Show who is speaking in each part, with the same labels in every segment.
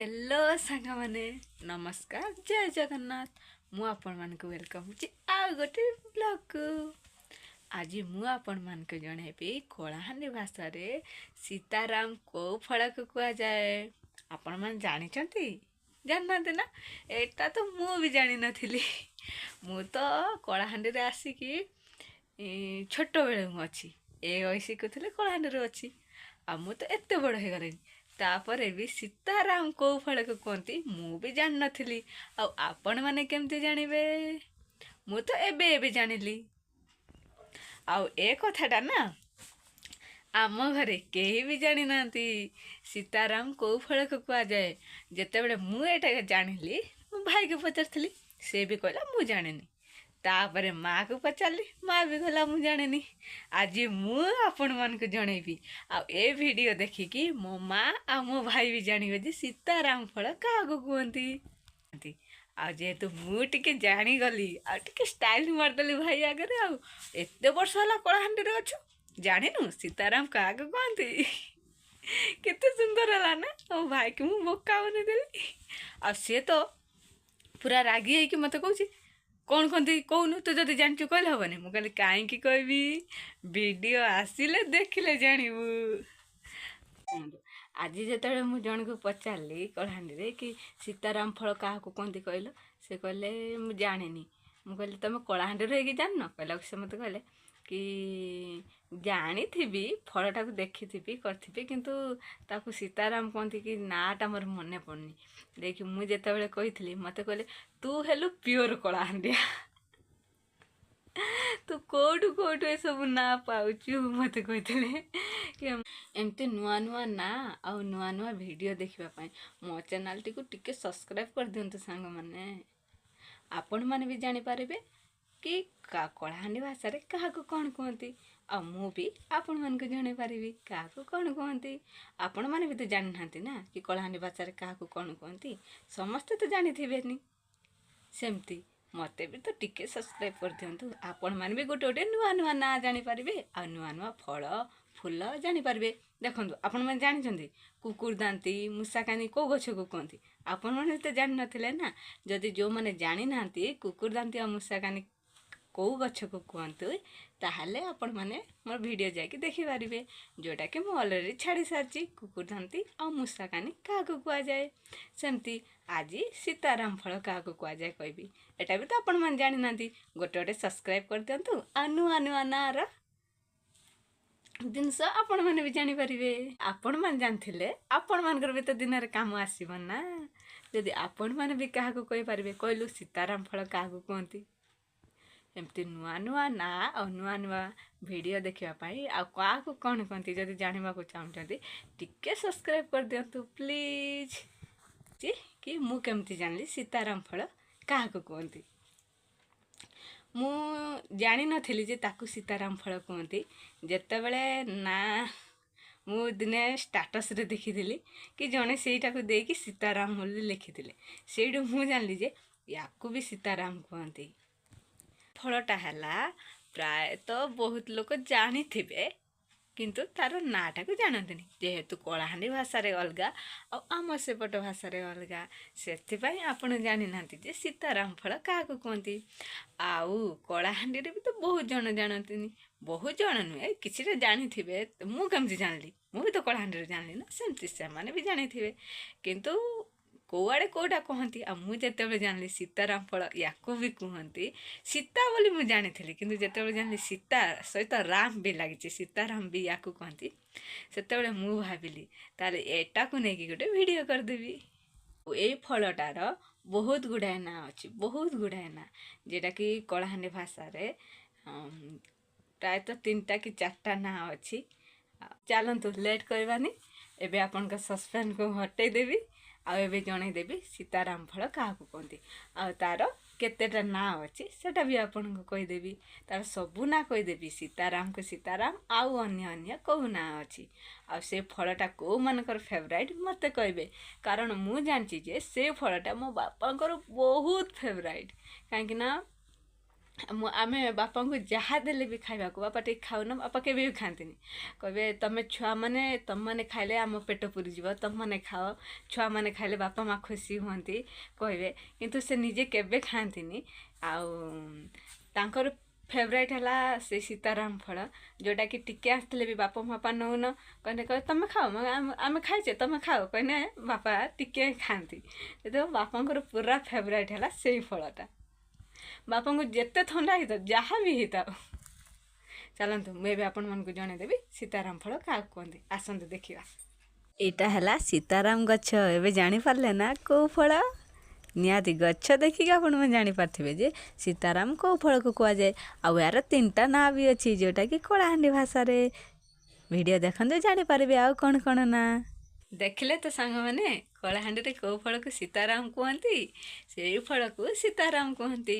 Speaker 1: Hello सांग मैंने नमस्कार जय जगन्नाथ मु आपण मान वेलकम होची आ गोटे ब्लॉग को आज मु आपण मान जनइबी कलाहांडी भाषा रे सीताराम को फल को कह जाए आपण मान जानिचंती जाननाते ना एटा तो मु भी जानि नथिली मु तो कलाहांडी रे आसिकी छोट बेले मु अच्छी ए वयसी कहते कलाहांडी रे अच्छी आ मु तो एते बड़ हो गलेनी तापर भी सीताराम को फल को कहती मु भी जान नथिली आपण माने केमती जानिबे मु तो एबे एबे जानिली आउ ए कथाटा ना आम घरे केही भी जानी नांती सीताराम को फल को कह जाए जेते बेले मु एटा जानिली मो भाई के पचारथली से भी कहला मु जानिनी तापरे माँ को पचारि माँ भी कहला मु जानिनी आज मु आपण मान को जनइबी आ ए वीडियो देखिकी मो माँ आ मो भाई भी जानवे जे सीताराम फल क्या कहती आ जेहेतु मु टिके जानीगली आ टिके स्टाइल मारदेली भाई आगे आ एते वर्ष है कलाहांडी रे अच्छु जानिनु सीताराम क्या कहती केते सुंदर है ना मो भाई के मु बोका बनेदेली आ सी तो पूरा रागी है मत कहूँ कौन कहती कौन तू जदि जानचु कहले हेनी मु कहली कहीं कहबी वीडियो आसिले देखिले जानबू आज जिते मु जन को पचारि कलाहांडी रे कि सीताराम फल क्या कहती कहल से कहले मु जानिनी मु कहली तुम कलाहांडी रे जान कहला से मत कहले कि जानी फलटा को देखी करी किंतु ताकू सीताराम कहती कि नाटा मोर मन पड़नी देखी मुझे जिते कही मत कहले तू हेलु प्योर कलाहांडिया तू कौटू कौटू ए सब ना पाउचु मत कहते एमती नुआ नुआ ना आ नुआ नुआ वीडियो देखा मो चैनल टी टिके सब्सक्राइब कर दिंतु सांग मैंने आपण मैंने भी जानीपारे कि कलाहांडी भाषा रे क्या कौन कहती आ मु भी आपण मान को जन पारि क्या कौन कहती आपण मैंने भी तो जानी ना कि कलाहांडी भाषा रे क्या कौन कहती समस्ते तो जानी सेमती मते भी तो टिके सब्सक्राइब कर दिंतु आपण मैंने भी गोटे गोटे नुआ नुआ ना जानीपारे आ नुआ नुआ फल फूल जानीपारे देखो आपण मैंने जानी कुकुर दांती मूषाकानी कौ गछ को कहती आपण मैंने तो जान नथिले ना जदि जो मैंने जानी ना कुकुर दांती आ मूषाकानी कौ गछ को कहतु ताहले आपण मैंने मोर वीडियो जाके देखिपारे जोटा कि मुझे अलरेडी छाड़ी सारी कुकुर दांती आ मूषाकानी क्या कह जाए सेमती आज सीताराम फल क्या कह जाए कहबी एटा भी तो आपण मैंने जानी ना गोटे गोटे सब्सक्राइब कर दिंतु आ नुआ नुआ नार जिनस आपण मैंने भी जानीपारे आपण मैंने जानते आपण मानकर भी तो दिन में कम आसब ना जदि आपण मैंने भी क्या कहींपारे कहलु सीताराम फल क्या कहती एमती नुआ नुआ ना और नुआ नुआ वीडियो देखापी आ कौन कहती जदि जानवा चाहते टिके सब्सक्राइब कर दिंतु प्लीज कि मु केमती जानली सीताराम फल क्या कहती मु जानी नथिली जे ताकू सीताराम फल कहती जेते बेले ना मु दिने स्टाटस रे देखी कि जड़े सेटा को देकी सीताराम बोली लिखी से मु जानली जे याकू भी सीताराम कहती फलटा है प्राय तो बहुत लोग जानी किंतु तार नाटा को जानते जेहेतु कलाहांडी भाषा रे अलग आम सेपट भाषा रे अलग से आपण जानी ना जे सीताराम फल क्या कहती आउ कलाहांडी रे भी तो बहुत जन जानते बहुत जन नुहे किसी जानी मु केमती जानली मु भी तो कलाहांडी जानली ना सेमती से भी जानी किंतु कौआड़े कौटा कहती आ मुझे जानली सीताराम फल या भी कहती सीता बोली मुझे जानी किंतु जिते जानली सीता सहित राम भी लगी सीताराम भी या कहती से मु भाविली ताले एटा को लेकिन गोटे वीडियो करदेवी ये फलटार बहुत गुड़ाए ना अच्छी बहुत गुड़ाए ना जेटा कि कलाहांडी भाषा रे प्रायतः 3टा कि 4टा ना अच्छी चलतु लेट करवानी एबे आपन का सस्पेंस को हटेदेवी आबे जनईदेवी सीताराम फल क्या कहती आ तार केतेटा ना अच्छी सेटा भी आपन को कहीदेवी तार सबू ना कहीदेवी सीताराम को सीताराम आउ अन्य अन्य कौ ना अच्छी आ से फलटा कौ मानकर फेवराइट मत कहबे कारण मु जानची जे से फलटा मो बापांकर बहुत फेवराइट कहीं ଆମେ ବାପାଙ୍କୁ ଯାହା ଦେଲେ ବି ଖାଇବାକୁ ବାପା ଟିକେ ଖାଉନ, ବାପା କେବେ ବି ଖାଆନ୍ତିନି। କହିବେ ତମେ ଛୁଆମାନେ ତମମାନେ ଖାଇଲେ ଆମ ପେଟ ପୁରିଯିବ, ତମମାନେ ଖାଅ, ଛୁଆମାନେ ଖାଇଲେ ବାପା ମା' ଖୁସି ହୁଅନ୍ତି କହିବେ। କିନ୍ତୁ ସେ ନିଜେ କେବେ ଖାଆନ୍ତିନି। ଆଉ ତାଙ୍କର ଫେଭରାଇଟ୍ ହେଲା ସେ ସୀତାରାମ ଫଳ, ଯେଉଁଟାକି ଟିକେ ଆସିଥିଲେ ବି ବାପା ବାପା ନେଉନ କହିଲେ ତମେ ଖାଅ, ଆମେ ଖାଇଛେ ତମେ ଖାଅ କହିଲେ ବାପା ଟିକେ ଖାଆନ୍ତି। ସେଥିପାଇଁ ବାପାଙ୍କର ପୁରା ଫେଭରାଇଟ୍ ହେଲା ସେଇ ଫଳଟା। ବାପାଙ୍କୁ ଯେତେ ଥଣ୍ଡା ହେଇଥାଉ ଯାହା ବି ହେଇଥାଉ। ଚାଲନ୍ତୁ ମୁଁ ଏବେ ଆପଣମାନଙ୍କୁ ଜଣେଇଦେବି ସୀତାରାମ ଫଳ କାହାକୁ କୁହନ୍ତି, ଆସନ୍ତୁ ଦେଖିବା। ଏଇଟା ହେଲା ସୀତାରାମ ଗଛ। ଏବେ ଜାଣିପାରିଲେ ନା କେଉଁ ଫଳ? ନିହାତି ଗଛ ଦେଖିକି ଆପଣମାନେ ଜାଣିପାରିଥିବେ ଯେ ସୀତାରାମ କେଉଁ ଫଳକୁ କୁହାଯାଏ। ଆଉ ଏହାର 3ଟା ନାଁ ବି ଅଛି, ଯେଉଁଟାକି କଳାହାଣ୍ଡି ଭାଷାରେ। ଭିଡ଼ିଓ ଦେଖନ୍ତୁ ଜାଣିପାରିବେ ଆଉ କ'ଣ କ'ଣ ନା। ଦେଖିଲେ ତ ସାଙ୍ଗମାନେ, କଳାହାଣ୍ଡିରେ କେଉଁ ଫଳକୁ ସୀତାରାମ କୁହନ୍ତି? ସେଇ ଫଳକୁ ସୀତାରାମ କୁହନ୍ତି।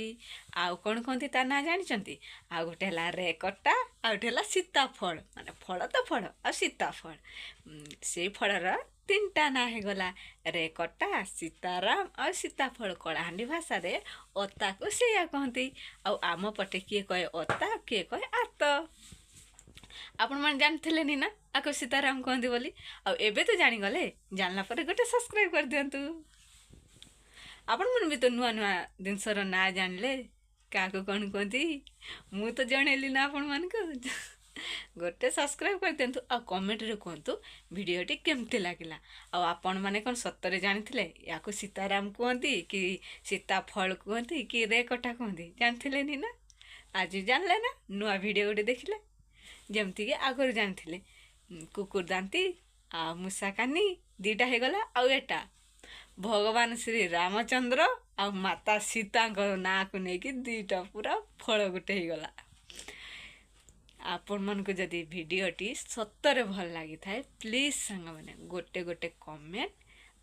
Speaker 1: ଆଉ କ'ଣ କୁହନ୍ତି ତା ନାଁ ଜାଣିଛନ୍ତି? ଆଉ ଗୋଟେ ହେଲା ରେକଟା, ଆଉ ଗୋଟେ ହେଲା ସୀତାଫଳ। ମାନେ ଫଳ ତ ଫଳ ଆଉ ସୀତାଫଳ। ସେଇ ଫଳର 3ଟା ନାଁ ହେଇଗଲା, ରେକଟା, ସୀତାରାମ ଆଉ ସୀତାଫଳ। କଳାହାଣ୍ଡି ଭାଷାରେ ଅତାକୁ ସେଇଆ କହନ୍ତି। ଆଉ ଆମ ପଟେ କିଏ କହେ ଅତା, କିଏ କହେ ଆତ। ଆପଣମାନେ ଜାଣିଥିଲେନି ନା ଆକୁ ସୀତାରାମ କୁହନ୍ତି ବୋଲି? ଆଉ ଏବେ ତ ଜାଣିଗଲେ, ଜାଣିଲା ପରେ ଗୋଟେ ସବସ୍କ୍ରାଇବ୍ କରିଦିଅନ୍ତୁ। ଆପଣମାନେ ବି ତ ନୂଆ ନୂଆ ଜିନିଷର ନାଁ ଜାଣିଲେ, କାହାକୁ କ'ଣ କୁହନ୍ତି ମୁଁ ତ ଜଣେଇଲି ନା ଆପଣମାନଙ୍କୁ। ଗୋଟେ ସବସ୍କ୍ରାଇବ୍ କରିଦିଅନ୍ତୁ ଆଉ କମେଣ୍ଟରେ କୁହନ୍ତୁ ଭିଡ଼ିଓଟି କେମିତି ଲାଗିଲା। ଆଉ ଆପଣମାନେ କ'ଣ ସତରେ ଜାଣିଥିଲେ ୟାକୁ ସୀତାରାମ କୁହନ୍ତି କି ସୀତାଫଳ କୁହନ୍ତି କି ରେକଟା କୁହନ୍ତି? ଜାଣିଥିଲେନି ନା? ଆଜି ଜାଣିଲେ ନା, ନୂଆ ଭିଡ଼ିଓ ଗୋଟେ ଦେଖିଲେ। ଯେମିତିକି ଆଗରୁ ଜାଣିଥିଲେ କୁକୁର ଦାନ୍ତୀ ଆଉ ମୂଷାକାନି 2ଟା ହେଇଗଲା। ଆଉ ଏଟା ଭଗବାନ ଶ୍ରୀ ରାମଚନ୍ଦ୍ର ଆଉ ମାତା ସୀତାଙ୍କ ନାଁକୁ ନେଇକି 2ଟା ପୁରା ଫଳ ଗୋଟେ ହେଇଗଲା। ଆପଣମାନଙ୍କୁ ଯଦି ଭିଡ଼ିଓଟି ସତରେ ଭଲ ଲାଗିଥାଏ, ପ୍ଲିଜ୍ ସାଙ୍ଗମାନେ ଗୋଟେ ଗୋଟେ କମେଣ୍ଟ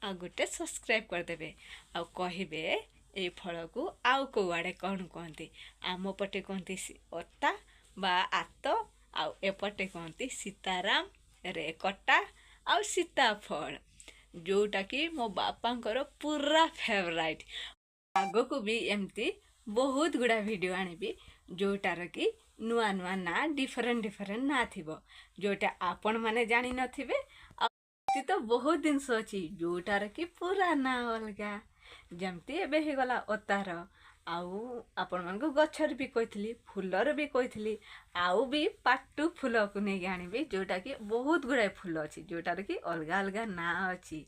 Speaker 1: ଆଉ ଗୋଟେ ସବସ୍କ୍ରାଇବ୍ କରିଦେବେ। ଆଉ କହିବେ ଏଇ ଫଳକୁ ଆଉ କେଉଁଆଡ଼େ କ'ଣ କୁହନ୍ତି। ଆମ ପଟେ କୁହନ୍ତି ଅତା ବା ଆତ, ଆଉ ଏପଟେ କୁହନ୍ତି ସୀତାରାମ, ରେକଟା ଆଉ ସୀତାଫଳ, ଯେଉଁଟାକି ମୋ ବାପାଙ୍କର ପୁରା ଫେଭରାଇଟ୍। ଆଗକୁ ବି ଏମିତି ବହୁତ ଗୁଡ଼ା ଭିଡ଼ିଓ ଆଣିବି, ଯେଉଁଟାର କି ନୂଆ ନୂଆ ନାଁ, ଡିଫରେଣ୍ଟ ନାଁ ଥିବ, ଯେଉଁଟା ଆପଣମାନେ ଜାଣିନଥିବେ। ଆଉ ଏମିତି ତ ବହୁତ ଜିନିଷ ଅଛି ଯେଉଁଟାର କି ପୁରା ନାଁ ଅଲଗା। ଯେମିତି ଏବେ ହେଇଗଲା ଅତାର। ଆଉ ଆପଣମାନଙ୍କୁ ଗଛରେ ବି କହିଥିଲି, ଫୁଲର ବି କହିଥିଲି। ଆଉ ବି ପାଟୁ ଫୁଲକୁ ନେଇକି ଆଣିବି, ଯେଉଁଟାକି ବହୁତ ଗୁଡ଼ାଏ ଫୁଲ ଅଛି, ଯେଉଁଟାର କି ଅଲଗା ଅଲଗା ନାଁ ଅଛି।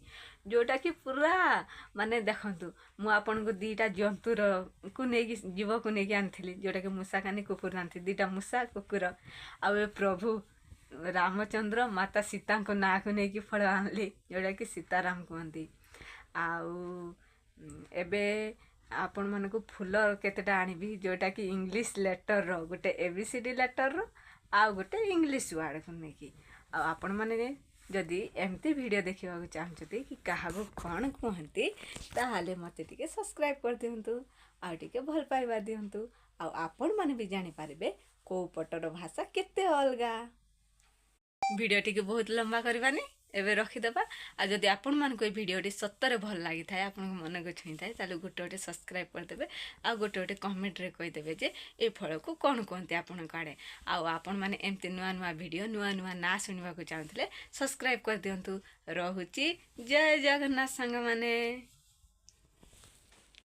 Speaker 1: ଯେଉଁଟାକି ପୁରା ମାନେ ଦେଖନ୍ତୁ, ମୁଁ ଆପଣଙ୍କୁ 2ଟା ଜନ୍ତୁରକୁ ନେଇକି ଜୀବକୁ ନେଇକି ଆଣିଥିଲି, ଯେଉଁଟାକି ମୂଷାକାନି, କୁକୁର ଦାନ୍ତୀ। 2ଟା ମୂଷା କୁକୁର। ଆଉ ଏ ପ୍ରଭୁ ରାମଚନ୍ଦ୍ର ମାତା ସୀତାଙ୍କ ନାଁକୁ ନେଇକି ଫଳ ଆଣିଲି, ଯେଉଁଟାକି ସୀତାରାମ କୁହନ୍ତି। ଆଉ ଏବେ ଆପଣମାନଙ୍କୁ ଫୁଲ କେତେଟା ଆଣିବି, ଯେଉଁଟାକି ଇଂଲିଶ ଲେଟରର, ଗୋଟେ ABCD ଲେଟରର ଆଉ ଗୋଟେ ଇଂଲିଶ ୱାର୍ଡ଼କୁ ନେଇକି। ଆଉ ଆପଣମାନେ ଯଦି ଏମିତି ଭିଡ଼ିଓ ଦେଖିବାକୁ ଚାହୁଁଛନ୍ତି କି କାହାକୁ କ'ଣ କୁହନ୍ତି, ତାହେଲେ ମୋତେ ଟିକେ ସବସ୍କ୍ରାଇବ୍ କରିଦିଅନ୍ତୁ ଆଉ ଟିକେ ଭଲ ପାଇବା ଦିଅନ୍ତୁ। ଆଉ ଆପଣମାନେ ବି ଜାଣିପାରିବେ କେଉଁ ପଟର ଭାଷା କେତେ ଅଲଗା। ଭିଡ଼ିଓଟିକୁ ବହୁତ ଲମ୍ବା କରିବାନି, ଏବେ ରଖିଦେବା। ଆଉ ଯଦି ଆପଣମାନଙ୍କୁ ଏ ଭିଡ଼ିଓଟି ସତରେ ଭଲ ଲାଗିଥାଏ, ଆପଣଙ୍କ ମନକୁ ଛୁଇଁଥାଏ, ତାହେଲେ ଗୋଟେ ଗୋଟେ ସବସ୍କ୍ରାଇବ୍ କରିଦେବେ ଆଉ ଗୋଟେ ଗୋଟେ କମେଣ୍ଟରେ କହିଦେବେ ଯେ ଏ ଫଳକୁ କ'ଣ କୁହନ୍ତି ଆପଣଙ୍କ ଆଡ଼େ। ଆଉ ଆପଣମାନେ ଏମିତି ନୂଆ ନୂଆ ଭିଡ଼ିଓ, ନୂଆ ନୂଆ ନାଁ ଶୁଣିବାକୁ ଚାହୁଁଥିଲେ ସବସ୍କ୍ରାଇବ୍ କରିଦିଅନ୍ତୁ। ରହୁଛି, ଜୟ ଜଗନ୍ନାଥ ସାଙ୍ଗମାନେ।